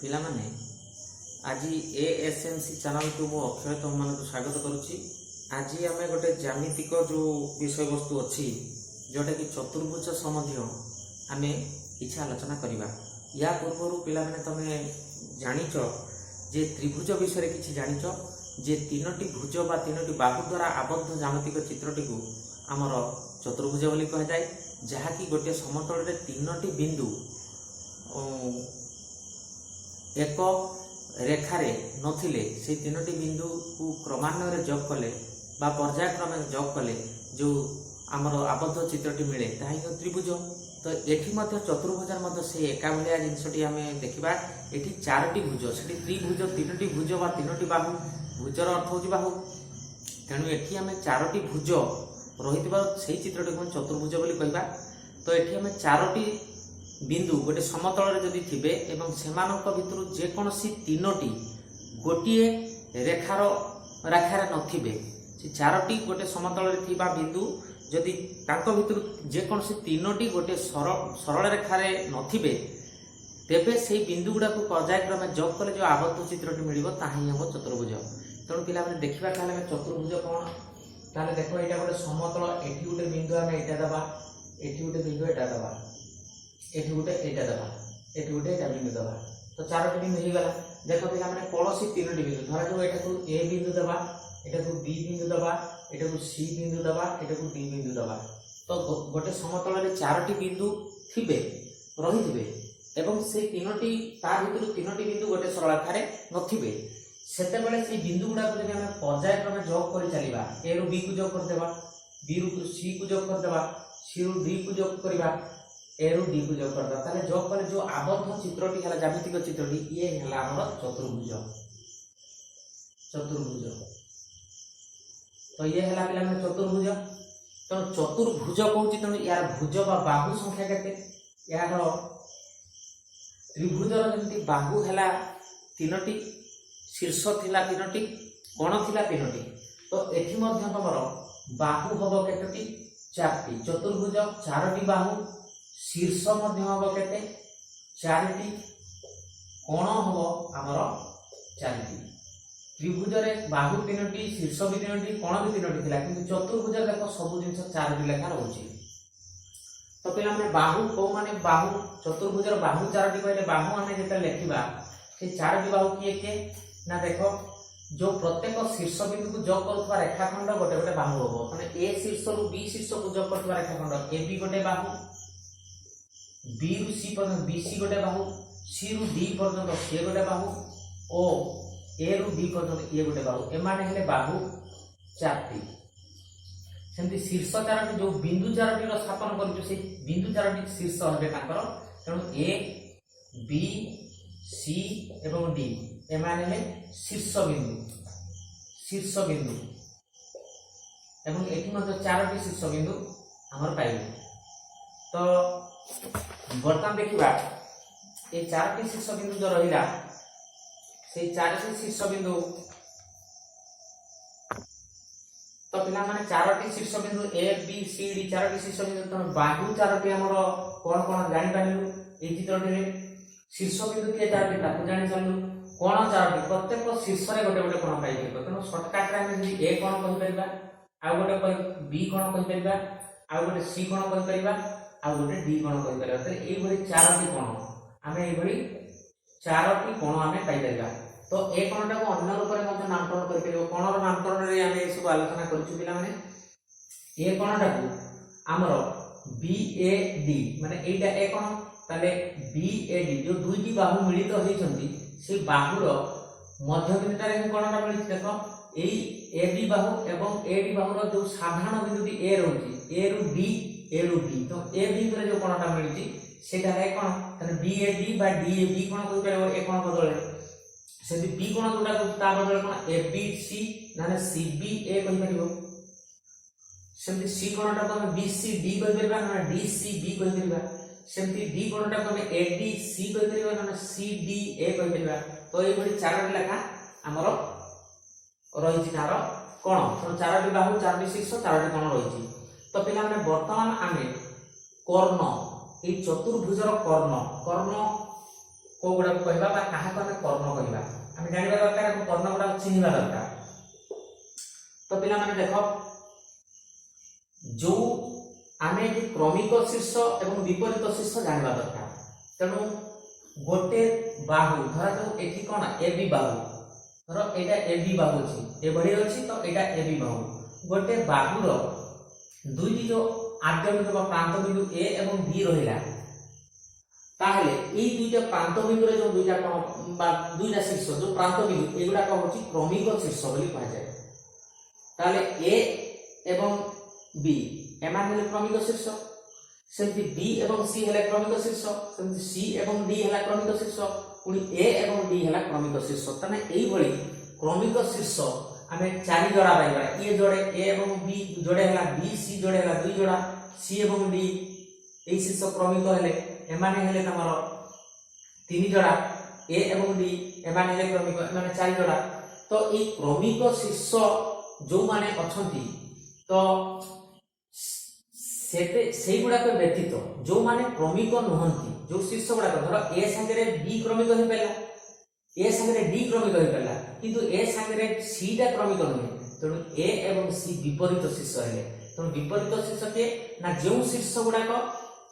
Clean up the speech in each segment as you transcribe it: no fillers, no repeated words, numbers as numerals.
पिला माने आज एएसएनसी चैनल को मु अक्षय तुम मान स्वागत करुच्ची। आज आम गोटे ज्यामितिक जो विषय वस्तु अच्छी जोटा कि चतुर्भुज संबंधी आम किसी आलोचना करवा। या पूर्व पिला माने तमे जानिच जे त्रिभुज विषय किसी जानिच जे तीनोटी भुज बा तीनोटी बाहु द्वारा आबद्ध ज्यामितिक चित्रटी को आमर चतुर्भुज बोली कह जाए, जहाँकि गोटे समतल रे तीनोटी बिंदु एक रेखारे नथिले से तीनोटी बिंदु को क्रमान्वय जोग कले बा पर्यायक्रमे जोग कले जो आमर आबद्ध चित्रटी मिले ताही त्रिभुज। तो एठी मध्य चतुर्भुजार मध्य से एका भलिया जिनसटी आमे देखिबा। एठी चारोटी भुज सेठी त्रिभुज तीनोटी भुज बा तीनोटी बाहु, भुजर अर्थ होची बाहु। तेणु एठी आमे चारोटी भुज रहितबा सेही चित्रटी को चतुर्भुज बोली कहबा। तो एठी आमे चारोटी बिंदु गोटे समतल जदि थिबे एवं सेमानक भितरु जे कोनोसी तीनोटी गोटिए रेखार नथिबे, से चारोटी गोटे समतल रे थिबा बिंदु जदि तांको भितरु जे कोनोसी तीनोटी गोटे सरल रेखारे नथिबे, तेबे सेही बिंदु गुडा को पर्यायक्रमे जोग कले जो आबद्ध चित्रटी मिलिबो ताही हम चतुर्भुज। तेणु पिला माने देखिबा ताले चतुर्भुज कोन ताले देखो एटा गोटे समतल, एठी गोटे बिंदु आमे एटा दबा, एठी गोटे बिंदु एटा दबा, एठी गोटे एटा दबा, एठी गोटे एटा बिंदु दबा। तो चारोटी बिंदु हो गला। देखो पिला माने पड़ोसी तीनोटी बिंदु धरा जो एटा को ए बिंदु दबा, एटा को बी बिंदु दबा, एटा को सी बिंदु दबा, एटा को डी बिंदु दबा। तो गोटे समतल रे चारोटी बिंदु थिबे रहिथिबे एवं से तीनोटी ता भितरु तीनोटी बिंदु गोटे सरल रेखारे नथिबे, सेते बेले से बिंदु गुडा को जदि हम पर्यायक्रमे जोग करि चलिबा, ए रु बी को जोग कर देबा, बी रु सी को जोग कर देबा, सी रु डी को जोग करबा, ए रु डी को जोग कर देबा, ताले जोग करे जो आबद्ध चित्रटी हला ज्यामितिक चित्रटी ये हला हमर चतुर्भुज। चतुर्भुज तो ये हला पिला में चतुर्भुज। तो चतुर्भुज कहूची, तेणु यार भुज बा बाहु संख्या केते, यार त्रिभुजर जेमति बाहु हला तीनोटी, शीर्ष थिला तीनोटी, कोण थिला तीनोटी। तो एठी मध्य तमर बाहु हबो केतोटी, चारटी। चतुर्भुज चारोटी बाहु, शीर्ष मध्य हबो केते, चारटी, कोण हबो आमर चारटी। त्रिभुजरे बाहु तीनोटी, शीर्ष भी तीनोटी, कोण भी तीनोटी थिला, किंतु चतुर्भुज देखो सब जिंस चारोटी लेखा रहउची। तो पिला माने बाहु को माने बाहु चतुर्भुजर बाहु चारोटी कहले बाहु आमे जेता लेखिबा से चारोटी बाहु किए के ना देखो जो प्रत्येक शीर्ष बिंदु को जोग करथबा रेखाखंड गोटे गोटे बाहु होबो। माने ए शीर्ष रु बी शीर्ष को जोग करथबा रेखाखंड ए बी गोटे बाहु, बी रु सी पर्यंत बी सी गोटे बाहु, सी रु डी पर्यंत सी गोटे बाहु ओ ए रु डी पर्यंत ए गोटे बाहु। एमाने हेले बाहु चारटी। सेमति शीर्ष चारोटी जो बिंदु चारोटी रो स्थापन करजु से बिंदु चारोटी शीर्ष हेबे ताकर। तेणु ए बी सी एवं डी एमाने हेले शीर्ष बिंदु, शीर्ष बिंदु एवं एठी मध्ये चारोटी शीर्ष बिंदु हमर पाइबे। तो वर्तमान देखिबा ए चारोटी शीर्ष बिंदु जो रहिला से चारोटी शीर्ष बिंदु। तो पिला माने चारोटी शीर्ष बिंदु ए बी सी डी चारोटी शीर्ष बिंदु। तो बाहु चारोटी हमर कोन कोन जानि पालु ए चित्रटी रे। शीर्ष बिंदु के चारोटी ताकू जानि चालु, कोन चारोटी प्रत्येक शीर्ष रे गोटे गोटे कोन पाइ गेल। तो शॉर्टकट रे हम ए कोन कहि परिबा, आ गोटे बी कोन कहि परिबा, आ गोटे सी कोन कहि परिबा, आ गोटे डी कोन कहि परिबा। तो एई भली चारोटी कोन आमे एई भली चारोटी कोन आमे पाइ परिबा। तो ए कोणटा को अन्य रूप रे मध्ये नामकरण करि परिबो। कोणर नामकरण रे आमे सब आलोचना करछु पिला माने। ए कोणटा को हमर बी ए डी माने एटा ए कोण ताले बी ए डी जो दुईटी बाहु मिलित होइछंती से बाहुर मध्य बिंदुटा रे कोणटा मिलि देखो एई ए बी बाहु एवं ए डी बाहुर जो साधारण बिंदुटी ए रहउची, ए रु डी ए रु डी। तो ए बिंदु रे जो कोणटा मिलिची सेटा रे कोण ताले बी ए डी बा डी ए बी कोण कहि परबो ए कोण बदले से बी कोण जोटा को ता बदले कोण ए बी सी नाने सी बी ए कहि परिबो। सेमति सी कोणटा को हम बी सी डी कहि परिबा ना डी सी बी कहि परिबा। सेमति डी कोणटा को हम ए डी सी कहि परिबा ना सी डी ए कहि परिबा। तो ए भली चारोटी लेखा हमर रहिछि तार कोण। तो चारोटी बाहु चारोटी शीर्ष चारोटी कोण रहिछि। तो पिला माने वर्तमान आमे कर्ण ए चतुर्भुजर कर्ण कर्ण को गुड़ा कहबा बा काहा को हमें कर्ण कहबा हम जानिबा दरकार कर्ण गुड़ा चिन्हिबा दरकार। तो पिला माने देखो जो आमे क्रमिक शीर्ष एवं विपरीत शीर्ष जानिबा दरकार। तेणु गोटे बाहु धरा तो एठी कोन एबी बाहु धर एटा एबी बाहु अछि ए बढी अछि तो एटा एबी बाहु गोटे बाहुर दुईटी जो आद्य बिंदु बा प्रांत बिंदु ए एवं बी रहिला ताहले ई दुईटा प्रांत बिंदु रे जो दुईटा कोन बा दुईटा शीर्ष जो प्रांत बिंदु एगुडा को होची क्रमिक शीर्ष बोली कहा जाय। ताहले ए एवं बी एमान हेले क्रमिक शीर्ष सेमति बी एवं सी हेले क्रमिक शीर्ष सेमति सी एवं डी हेला क्रमिक शीर्ष पुनी ए एवं डी हेला क्रमिक शीर्ष तने एई भली क्रमिक शीर्ष आमे चारि जोड़ा पाइबा ए जोड़े ए एवं बी जोड़े हेला बी सी जोड़े हेला दुई जोड़ा सी एवं डी एई शीर्ष क्रमिक हेले एमाने हेले तमरो तीन जोड़ा ए एवं डी एमाने हेले क्रमिक एमाने चारि जोड़ा। तो एई क्रमिक शीर्ष जो माने अछंती तो सेई गुडा को व्यतीत जो माने क्रमिक नहंती जो शीर्ष गुडा धर ए संगे रे बी क्रमिक हो पेला ए संगे डी क्रमिक हो पेला किंतु ए संगे सी टा क्रमिक नहे तेणु ए एवं सी विपरीत शीर्ष हेले। तेणु विपरीत शीर्ष के ना जो शीर्ष गुडा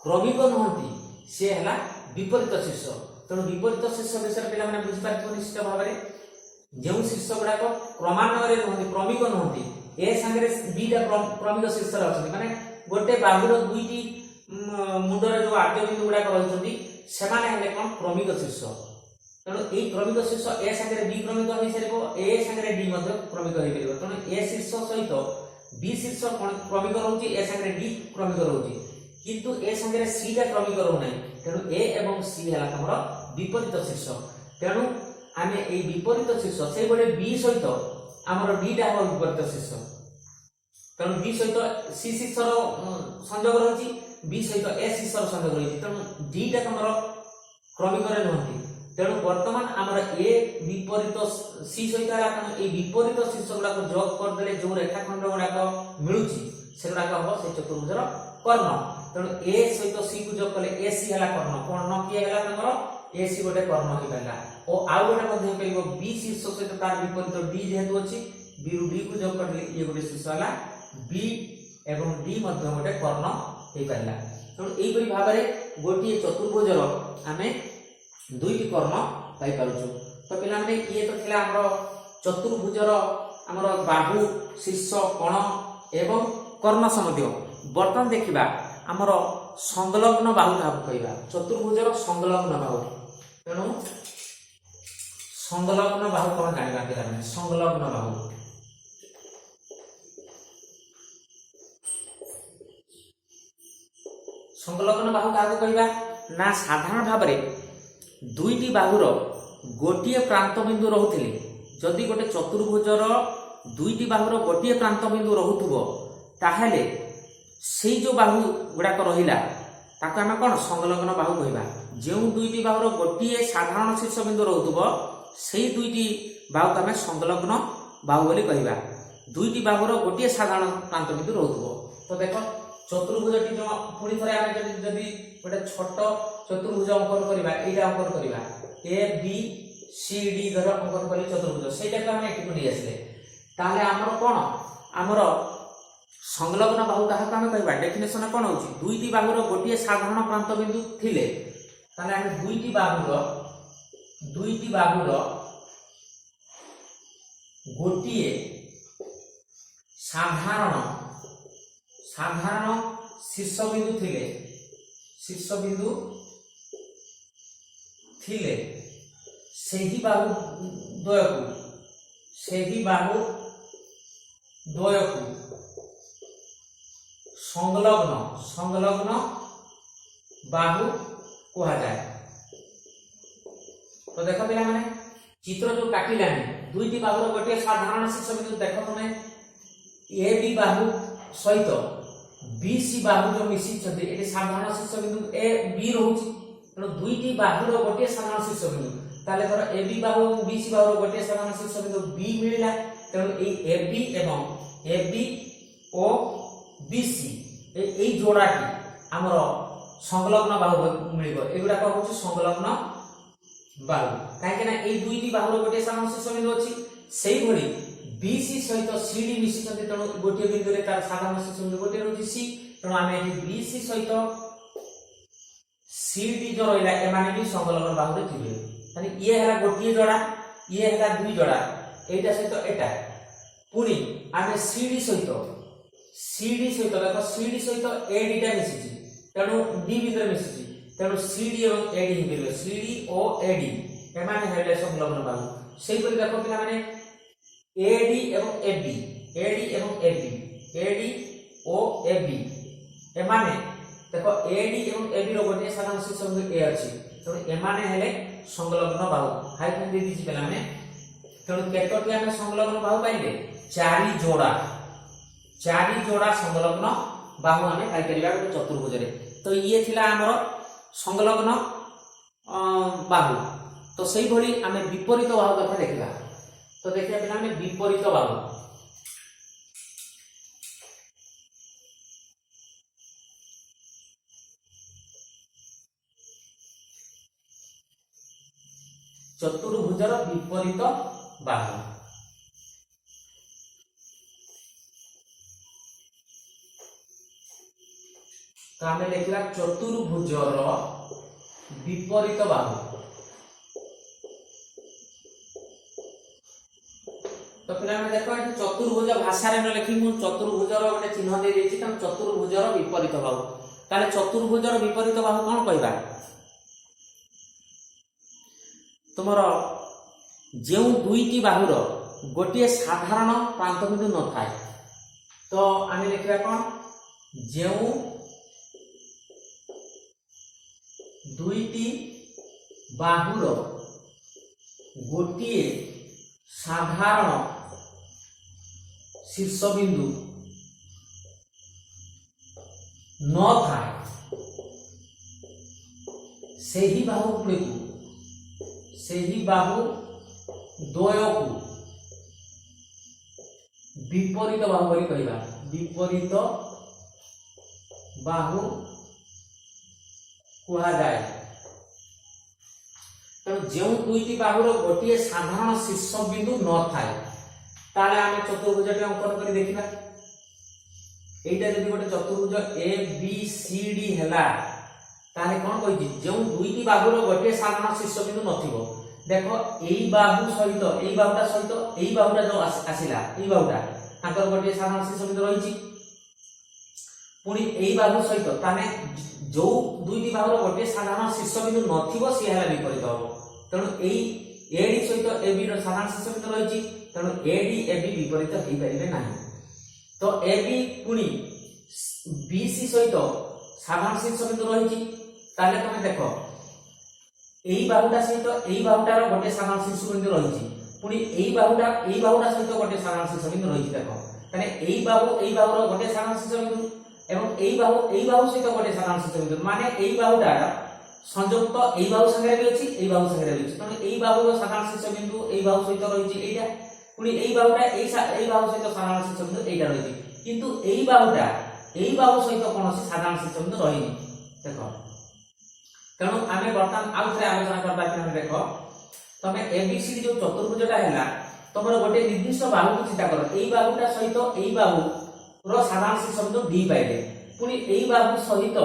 क्रमिक नहंती से हला विपरीत शीर्ष। तेणु विपरीत शीर्ष विषय पिला माने बुझि पारथि निश्चित भाव में जो शीर्ष गुडा क्रमान्वय नहंती क्रमिक नहंती ए संगे बी टा क्रमिक शीर्ष रहथि माने गोटे बाहुर दुईटी मुंडर जो आद्य बिंदु गुडा रहिसंती सेमाने हेले कोन क्रमिक शीर्ष। तेणु एई क्रमिक शीर्ष ए संगे बी क्रमिक होई सरिबो ए संगे डी मध्ये क्रमिक होई परिबो। तेणु ए शीर्ष सहित बी शीर्ष क्रमिक रहउची ए संगे डी क्रमिक रहउची किंतु ए संगे सी टा क्रमिक रहउ नै। तेणु ए एवं सी हला हमर विपरीत शीर्ष। तेणु आमे एई विपरीत शीर्ष सेई बडे बी सहित हमर डी टा हो विपरीत शीर्ष। तेणु बी सहित सी शीर्षर संयोग रही बी सहित ए शीर्षर संयोग रही तेणु डी टा हमर क्रमिक रे नहंती। तेणु वर्तमान हमर ए विपरीत सी सहित हला तेणु ए विपरीत शीर्ष गुडा को जोग कर देले जो रेखाखंड गुडा को मिलुची सेगुडा को हो से चतुर्भुजर कर्ण। तेणु ए सहित सी को जोग कले ए सी हला कर्ण कर्ण की हला हमर ए सी गोटे कर्ण हो पेला ओ आउ गोटे मध्ये पेलिबो बी शीर्ष सहित तार विपरीत डी जेहेतु अछि बी रु डी को जोग करले ये गोटे शीर्ष हला बी एवं डी मध्य गोटे कर्ण हे पाइला। तेणु एई परि भाबरे गोटिए चतुर्भुजर आमे दुईटी कर्ण पाई पारुछु। तो पिला माने ये तो थिला हमर चतुर्भुजर हमर बाहु शीर्ष कोण एवं कर्ण सम्बन्धी। बर्तन देखिबा हमर संलग्न बाहु का कहबा चतुर्भुजर संलग्न बाहु। तेणु संलग्न बाहु कोन जानिबा पिला माने संलग्न बाहु संलग्न बाहु का कहबा ना साधारण भाव में दुईटी बाहुर गोटिए प्रांत बिंदु रहुथिले जदि गोटे चतुर्भुजर दुईटी बाहुर गोटिए प्रांत बिंदु रहुथुबो ताहेले सेई जो बाहु गुडाक रहिला ताको आमे कोन संलग्न बाहु कहबा। जो दुईटी बाहुर गोटिए साधारण शीर्ष बिंदु रहुथुबो सेई दुईटी बाहु आमे संलग्न बाहु बोली कहबा। दुईटी बाहुर गोटिए साधारण प्रांत बिंदु रहुथुबो। तो देखो चतुर्भुजटी जो पुणी थरे आमे जदि गोटे छोट चतुर्भुज अंकन करबा एटा अंकन करबा ए बी सी डी धर अंकन करी चतुर्भुज सेटा को हम एठी नै आसले ताले हमर कोन हमर संलग्न बाहु काहा हम कहबा डेफिनेशन कोन होची दुईटी बाहुर गोटिए साधारण प्रांत बिंदु थिले ताले हम दुईटी बाहुर गोटिए साधारण शीर्ष बिंदु थिले सेही बाहु द्वयकु संलग्न बाहु कहा जाए। तो देखो पिला माने चित्र जो काटिलानी दुईटी बाहुर गोटे साधारण शीर्ष बिंदु देखो तुमे ए बी बाहु सहित बी सी बाहु जो मिसी छथि एटी साधारण शीर्ष बिंदु ए बी रहउची। तेणु दुईटी बाहुर गोटे साधारण शीर्ष बिंदु ताले धर A B Bahu B C बाहुर गोटे साधारण शीर्ष बिंदु बी मिलिला। तेणु ए बी एवं A B O B C ए जोड़ाटी हमर संलग्न बाहु मिलिबो एगुडा को होची संलग्न बाहु कहीं ना ये दुईटी बाहुर गोटे साधारण शीर्ष बिंदु अच्छी से भली बीसी सहित सीडी मिसी तेणु गोटे बिंदु तार साधारण शीर्ष बिंदु गोटे रही सी तेणु आम बीसी सहित सीडी जो रहा एमाने भी संलग्न बाहुरे थे ये है गोटे जोड़ा ये है दुई जोड़ा एटा सहित एटा पुणी आम सीडी सहित देख सीडी सहित एडीटा मिसी तेणु डी भितर मिसी तेणु सीडी और एडी ही मिले सीडी और एडी एमाने हेले संलग्न बाहु सेही परि देखो पिला माने एडी एवं एबी एडी ओ एबी एमाने देखो एडी एवं एबी रो गोटे साधारण शीर्ष बिंदु ए अछि तेणु एमाने हेले संलग्न बाहु हाइफेन दे दिछि पिला माने तेणु केतोटी आमे संलग्न बाहु पाइले चारि जोड़ा संलग्न बाहु आमे पाइ परिबा चतुर्भुज रे तो ये थिला हमर संलग्न बाहु तो सही भली आमे विपरीत बाहु कथा देखिबा तो देखिया पिला आमे विपरीत बाहु चतुर्भुजर विपरीत बाहु तो आमे लिखला चतुर्भुजर विपरीत बाहु तो पिला में देखो चतुर्भुज भाषा रे न लिखि मु चतुर्भुजर गोटे चिन्ह दे देछि त चतुर्भुजर विपरीत बाहु ताले चतुर्भुजर विपरीत बाहु कोन कहबा तुमर जेउ दुईटी बाहुर गोटे साधारण प्रांत बिंदु न थाए तो आमे लिखला कोन जेउ दुईटी बाहुर गोटे साधारण शीर्ष बिंदु न थाए सेही बाहु गुड़ी सेही बाहु द्वय को विपरीत बाहु बोली कहबा विपरीत बाहु कुहा जाए तेणु जो दुईटी बाहुर गोटे साधारण शीर्ष बिंदु न थाए ताले आमे चतुर्भुजटे अंकन करी देखिबा एटा जदि गोटे चतुर्भुज ए बी सी डी हैला ताले कोन कहिछि जो दुईटी बाहुर गोटे साधारण शीर्ष बिंदु नथिबो देखो एई बाहु सहित एई बाहुटा सहित एई बाहुटा जो आसिला एई बाहुटा ताकर गोटे साधारण शीर्ष बिंदु रहिछि पुणी एई बाहु सहित ताने जो दुईटी बाहुर गोटे साधारण शीर्ष बिंदु नथिबो से हैला विपरीत हो तेणु एई एडी सहित एबी रो साधारण शीर्ष बिंदु रहिछि तेणु एडी एबी विपरीत होई परिबे नाही तो एबी पुणी बीसी सहित साधारण शीर्ष बिंदु रहिछि ताले तमे देखो एई बाहुटा सहित एई बाहुटार गोटे साधारण शीर्ष बिंदु रहिछि पुणी एई बाहुटा सहित गोटे साधारण शीर्ष बिंदु रहिछि देखो ताने एई बाहुर गोटे साधारण शीर्ष बिंदु एवं एई बाहु सहित गोटे साधारण शीर्ष बिंदु माने एई बाहुटा संयुक्त एई बाहु संगे भी अछि एई बाहु संगे भी अछि तने एई बाहुर साधारण शीर्ष बिंदु एई बाहु सहित रहिछि एइटा पुणी एई बाहुटा एई बाहु सहित साधारण शीर्ष बिंदु एइटा रहिछि किंतु एई बाहुटा एई बाहु सहित कोनोसी साधारण शीर्ष बिंदु रहिनि देखो तेणु आमे वर्तमान आउ थरे आलोचना करबा कि हम देखो तमे एबीसी जो चतुर्भुजटा हैला तमरो गोटे निर्दिष्ट बाहु को चिंता करो एई बाहुटा सहित एई बाहु रो साधारण शीर्ष बिंदु डी पाइले पुणी एई बाहु सहित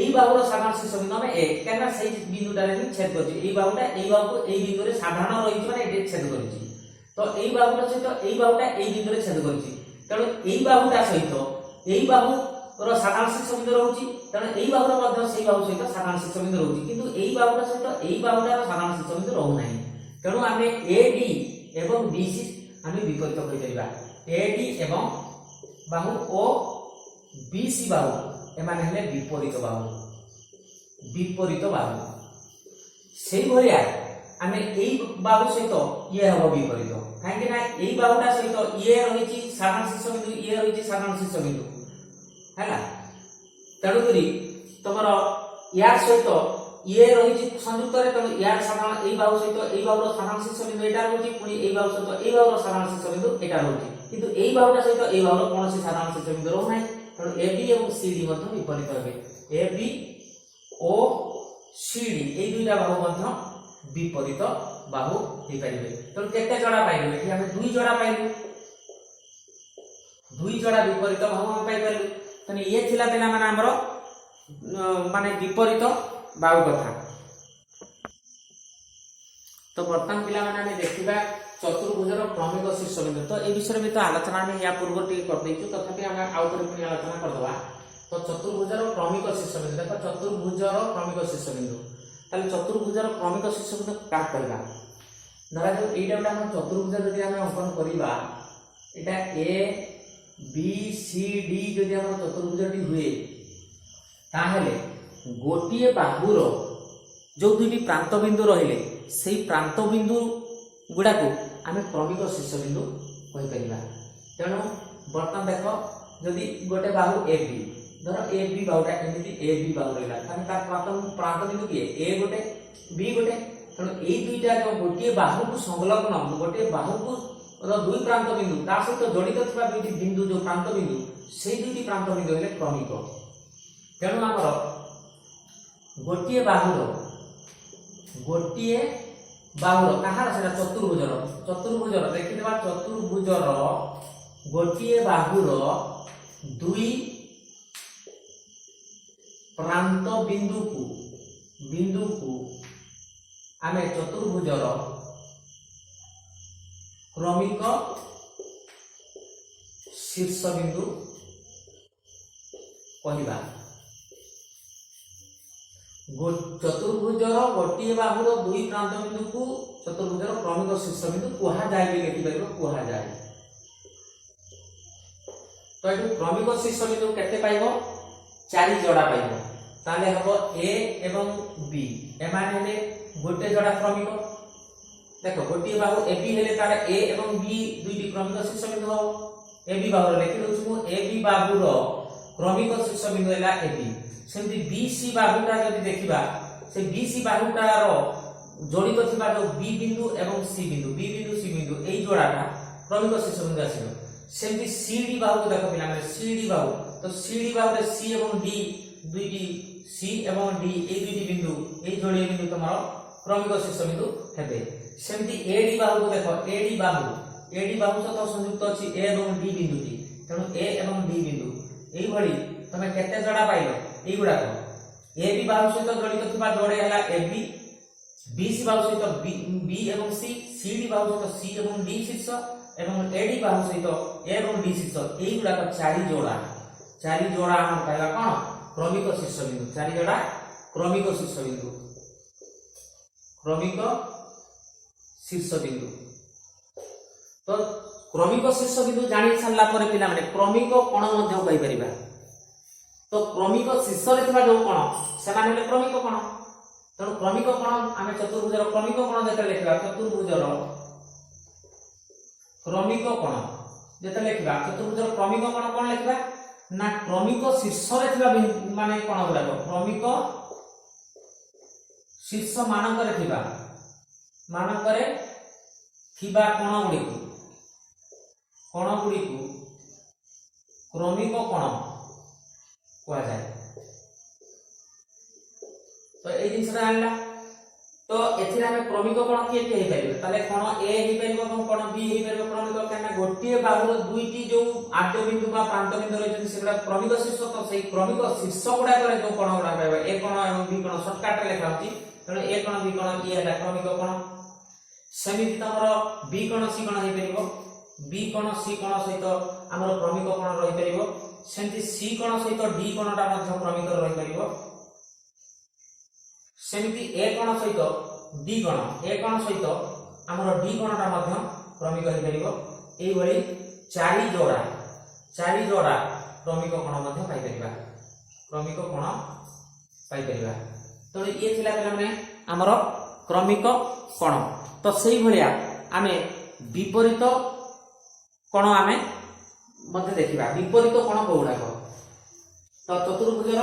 एई बाहुर साधारण शीर्ष बिंदु में ए केना सेही बिंदुटा रे छेद करछि एई बाहुटा एई बाहु को एई बिंदु रे साधारण रहिछि माने एटे छेद करछि तो एई बाहुटा सहित एई बाहुटा एई बिंदु रे छेद करछि तेणु एई बाहुटा सहित एई बाहु रो साधारण शीर्ष बिंदु रहउछि तेणु एई बाहुर मध्ये सेही बाहु सहित साधारण शीर्ष बिंदु रहउछि किंतु एई बाहुटा सहित एई बाहुटार साधारण शीर्ष बिंदु रहउ नाही तेणु आमे एडी एवं बीसी आमे विपरीत करि परिबा एडी एवं बाहु ओ बीसी बाहु एमाने हेले विपरीत बाहु सेही भलिया आमे एई बाहु सहित ये हबो विपरीत काहे ना एई बाहुटा सहित ये रहिछि साधारण शीर्ष बिंदु ये रहिछि साधारण शीर्ष बिंदु हैला तेणु करी तमर यार सहित ये रहिछि संयुक्त रे तेणु यार साधारण एई बाहु सहित एई बाहुर साधारण शीर्ष बिंदु एटा रहिछि पुणी एई बाहु सहित एई बाहुर साधारण शीर्ष बिंदु एटा रहिछि किंतु एई बाहुटा सहित एई बाहुर कोनोसी साधारण शीर्ष बिंदु रहउ नाही तेणु एबी एवं सीडी मध्ये विपरीत हेबे एबी ओ सीडी एई दुईटा बाहु मध्ये विपरीत बाहु हो पारे। तेणु केते जोड़ा पाइलु एठी हम दुई जोड़ा पाइलु, दुई जोड़ा विपरीत बाहु हम पाइ पाइलु। तेणु ये थिला पिला माने हमर माने विपरीत बाहु कथा। तो वर्तमान पिला माने हम देखिबा चतुर्भुजर क्रमिक शीर्षबिंदु। तो ए विषय में तो आलोचना हम या पूर्व टी कर देइछु, तथापि हम आउथरे पुनी आलोचना कर दवा। तो चतुर्भुजर क्रमिक शीर्षबिंदु देखो, चतुर्भुजर क्रमिक शीर्षबिंदु ताले चतुर्भुजर क्रमिक शीर्षबिंदु का करबा। धरा जो एटा हम चतुर्भुज जदि हम अंकन करिबा, एटा ए बी सी डी जदि हम चतुर्भुजटी हुए ताहेले गोटिए बाहुर जो दुईटी प्रांत बिंदु रहिले सेही प्रांत बिंदु गुडा को आमे क्रमिक शीर्षबिंदु कहि परिबा। तेणु बर्तमान देखो जदि गोटे बाहु ए बी, धर ए बी बाहुटा एमिति ए बी बाहु रहला, ताने तार प्रांत बिंदु किए ए गोटे बी गोटे। तेणु एई दुईटा जो गोटिए बाहु को संलग्न, गोटे बाहु को दुई प्रांत बिंदु ता सहित जड़ित थिबा दुईटी बिंदु जो प्रांत बिंदु सेही दुईटी प्रांत बिंदु हेले क्रमिक। तेणु हमर गोटिए बाहुर कहार सेटा चतुर्भुजर देखिदेबा, चतुर्भुजर गोटिए बाहुर दुई प्रांत बिंदु को आमे चतुर्भुजर क्रमिक शीर्षबिंदु कहिबा। चतुर्भुजर गोटिए बाहुर दुई प्रांत बिंदु को चतुर्भुजर क्रमिक शीर्षबिंदु कुहा जाय बे लिखि परिबो, कुहा जाय। तो एटु क्रमिक शीर्षबिंदु केते पाइबो, चारि जोड़ा पाइबो। ताले हबो ए एवं बी, एमाने हेले गोटे जोड़ा क्रमिक। देखो गोटिए बाहु ए बी हेले तार ए एवं बी दुईटी क्रमिक शीर्षबिंदु हो। A B बाहुर Lekhi दउछु A B बाहुर क्रमिक शीर्षबिंदु हेला ए बी। सेमति बी सी बाहुटा जदि देखिबा, से बी सी बाहुटार जड़ित थिबा जो बी बिंदु एवं सी बिंदु, बी बिंदु सी बिंदु एई जोड़ाटा क्रमिक शीर्षबिंदु आसीबो। सेमति सी डी बाहु को देखो पिला माने सी डी बाहु, तो सी डी बाहु रे सी एवं डी दुईटी सी एवं डी एई दुईटी बिंदु एई जोड़ी बिंदु तमरो क्रमिक शीर्षबिंदु हेबे। सेमति ए डी बाहु को देखो, ए डी बाहु सहित संयुक्त अछि ए एवं डी बिंदुटी। तेणु ए एवं डी बिंदु एई भली तमे केते जोड़ा पाइलो एई गुडा को ए बी बाहु सहित जड़ित थिबा जोड़े हला ए बी, बी सी बाहु सहित बी एवं सी, सी डी बाहु सहित सी एवं डी शीर्ष एवं ए डी बाहु सहित ए एवं डी शीर्ष एई गुडा को चारि जोड़ा हम पाइला कोन क्रमिक शीर्षबिंदु। चारि जोड़ा क्रमिक शीर्षबिंदु। तो क्रमिक शीर्षबिंदु जानि सारला परे पिला माने क्रमिक कोण मध्ये पाइ परिबा। तो क्रमिक शीर्ष रे थिबा जो कोण से माने ले क्रमिक कोण। तेणु क्रमिक कोण आमे चतुर्भुजर क्रमिक कोण जेते लिखिबा, चतुर्भुजर क्रमिक कोण जेते लिखिबा, चतुर्भुजर क्रमिक कोण कोण लिखिबा ना क्रमिक शीर्ष रे थिबा माने कोण गुडा क्रमिक शीर्ष मानकरे थिबा कोण गुडी को क्रमिक कोण कुआ जाए। तो ए जिनसटा आनला, तो एथिरा में क्रमिक कोण किए हे परिबे, ताले कोण ए हे परिबो এবং कोण बी हे परिबो क्रमिक, काना गोटिए बाहुर दुईटी जो आद्य बिंदु बा प्रांत बिंदु रहितन सेगुडा क्रमिक शीर्ष। तो सेही क्रमिक शीर्ष गुडा करे जो कोण गुडा पाइबा ए कोण एवं बी कोण शॉर्टकट रे लिखा होती। तेणु ए कोण बी कोण ये है क्रमिक कोण। सेमिति तमरो बी कोण सी कोण हे परिबो, बी कोण सी कोण सहित हमर क्रमिक कोण रहि परिबो। सेमति सी कोण सहित डी कोणटा मध्ये क्रमिक रहि परिबो। सेमति ए कोण सहित डी कोण, ए कोण सहित हमर डी कोणटा मध्ये क्रमिक रहि परिबो। एई भली चारि जोड़ा क्रमिक कोण मध्ये पाइ परिबा, क्रमिक कोण पाइ परिबा। तो ये थिला बेला माने हमर क्रमिक कोण। तो सेही भलिया आमे विपरीत कोण आमे मध्य देखिबा। विपरीत कोण कोउडा को, तो चतुर्भुजर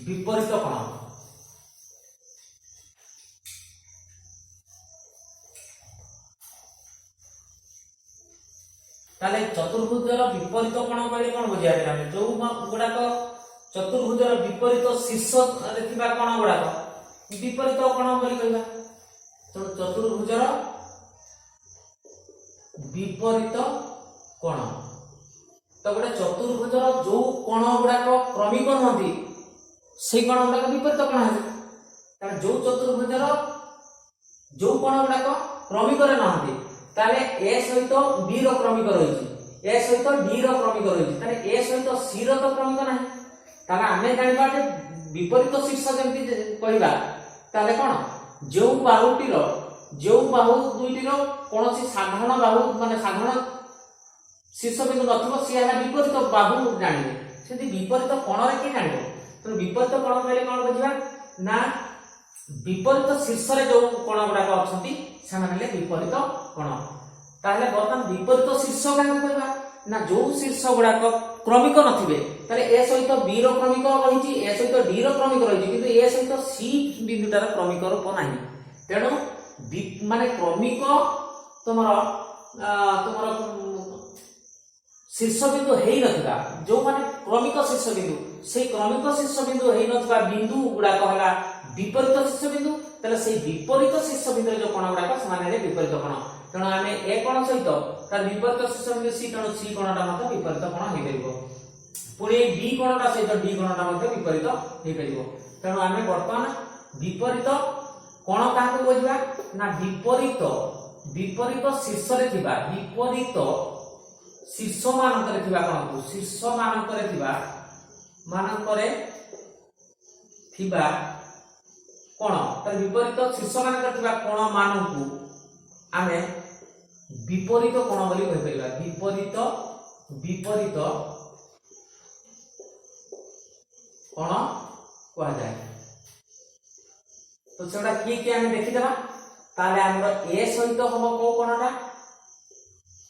विपरीत कोण ताले चतुर्भुजर विपरीत कोण बोले कोन बुझिया दिला जो गुडा को चतुर्भुजर विपरीत शीर्ष रे थिबा कोण गुडा को विपरीत कोण बोली कहबा। ତେଣୁ ଚତୁର୍ଭୁଜର विपरीत कोण तो गोटे चतुर्भुजर जो कोण गुड़ाक क्रमिक नहती से कोण गुड़ाक विपरीत कोण है कारण जो चतुर्भुजर जो कोण गुड़ाक क्रमिक नहती ताले ए सहित बी रो क्रमिक रही ए सहित डी रो क्रमिक रही ताले ए सहित सी रो तो क्रमिक ना ताले आमे जानिबा जे विपरीत शीर्ष जेमति कहबा ताले कोण जो बाहुटीर जो बाहु दुईटीर कौन साधारण बाहु माने साधारण शीर्ष बिंदु नथिबो सी है विपरीत बाहु जानिबे सेति विपरीत कोण रे के जानिबो तो विपरीत कोण कहले कोन बुझिबा ना विपरीत शीर्ष रे जो कोण गुडा अछंती से माने विपरीत कोण ताहले बर्तमान विपरीत शीर्ष काहे कहबा ना जो शीर्ष गुडा क्रमिक नथिबे ताले ए सहित बी रो क्रमिक रहिछि ए सहित डी रो क्रमिक रहिछि किंतु ए सहित सी बिंदुटार क्रमिक रूप नाही तेणु माने क्रमिक तुमर शीर्ष बिंदु हेई नथिबा जो माने क्रमिक शीर्ष बिंदु से क्रमिक शीर्ष बिंदु हेई नथिबा बिंदु गुडा कहला विपरीत शीर्ष बिंदु तले से विपरीत शीर्ष बिंदु जो कोण गुडा समान विपरीत कोण तेणु आमे ए कोण सहित तार विपरीत शीर्ष बिंदु सी तेणु सी कोणटा मत विपरीत कोण हेई परिबो पुणी बी कोणटा सहित डी कोणटा मत विपरीत हेई परिबो तेणु आमे वर्तमान विपरीत कोण काहको बुझिबा ना विपरीत विपरीत शीर्ष रे थिबा विपरीत शीर्ष मानकरे थिबा कोण शीर्ष मानकरे थिबा कोण तर विपरीत शीर्ष मानकरे थिबा कोण मानकु आमे विपरीत कोण बोली कहि परिबा विपरीत विपरीत कोण कहा जाय तो सेटा किए हमें देखीदेवा ताले हमर ए सहित हम को कोणटा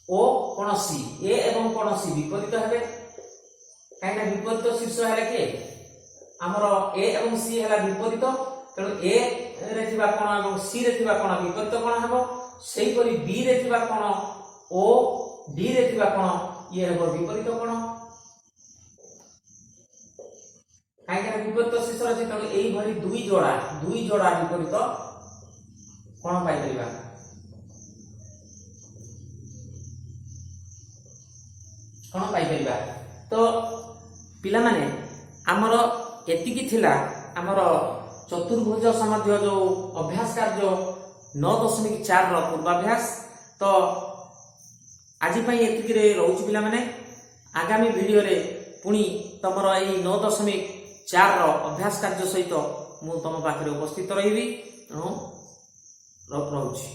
ओ कोण सी ए एवं कोण सी विपरीत हेबे काइना विपरीत शीर्ष हेले के हमर ए एवं सी हला विपरीत तेणु ए रे थिबा कोण एवं सी रे थिबा कोण विपरीत कोण हेबो सेही परि बी रे थिबा कोण ओ डी रे थिबा कोण ये हेबो विपरीत कोण काइना विपरीत शीर्ष रे तेणु एई भरी दुई जोड़ा विपरीत कोण पाई परिबा कोण पाई परिबा तो पिला माने हमर एतिकी थिला हमर चतुर्भुज संबंधी जो अभ्यास कार्य 9.4 रो पूर्वाभ्यास तो आज पई एतिकी रे रहउची पिला माने आगामी वीडियो रे पुनी तमर एई 9.4 रो अभ्यास कार्य सहित मु तम पाखरे उपस्थित रहिबी रहउची।